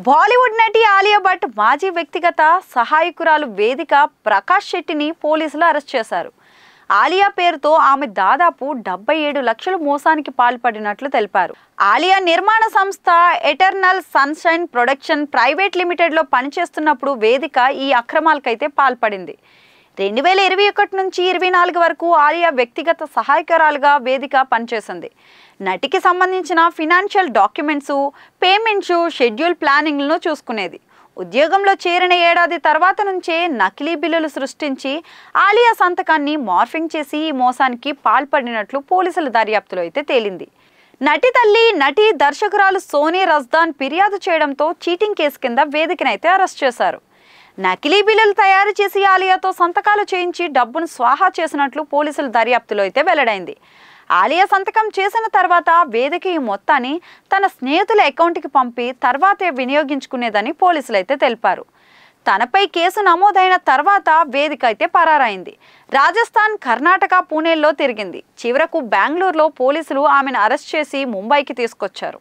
బాలీవుడ్ నటి ఆలియా భట్ మాజీ వ్యక్తిగత సహాయకురాలు వేదిక ప్రకాష్ శెట్టిని పోలీసులు అరెస్ట్ చేశారు. ఆలియా పేరుతో ఆమె దాదాపు 77 లక్షల మోసానికి పాల్పడినట్లు తెలిపారు. ఆలియా నిర్మాణ సంస్థ ఎటర్నల్ సన్షైన్ ప్రొడక్షన్ ప్రైవేట్ లిమిటెడ్లో పనిచేస్తున్నప్పుడు వేదిక ఈ అక్రమాలకైతే పాల్పడింది. 2021 నుంచి 24 వరకు ఆలియా వ్యక్తిగత సహాయకురాలుగా వేదిక పనిచేసింది. నటికి సంబంధించిన ఫినాన్షియల్ డాక్యుమెంట్స్, పేమెంట్స్, షెడ్యూల్ ప్లానింగ్లను చూసుకునేది. ఉద్యోగంలో చేరిన ఏడాది తర్వాత నుంచే నకిలీ బిల్లులు సృష్టించి ఆలియా సంతకాన్ని మార్ఫింగ్ చేసి ఈ మోసానికి పాల్పడినట్లు పోలీసుల దర్యాప్తులో అయితే తేలింది. నటి తల్లి, నటి దర్శకురాలు సోనీ రజ్దాన్ ఫిర్యాదు చేయడంతో చీటింగ్ కేసు కింద వేదికనైతే అరెస్ట్ చేశారు. నకిలీ బిల్లులు తయారు చేసి ఆలియాతో సంతకాలు చేయించి డబ్బును స్వాహా చేసినట్లు పోలీసుల దర్యాప్తులో అయితే వెల్లడైంది. ఆలియా సంతకం చేసిన తర్వాత వేదిక ఈ మొత్తాన్ని తన స్నేహితుల అకౌంట్కి పంపి తర్వాతే వినియోగించుకునేదని పోలీసులు అయితే తెలిపారు. తనపై కేసు నమోదైన తర్వాత వేదిక అయితే పరారైంది. రాజస్థాన్, కర్ణాటక, పూణేల్లో తిరిగింది. చివరకు బెంగళూరులో పోలీసులు ఆమెను అరెస్ట్ చేసి ముంబైకి తీసుకొచ్చారు.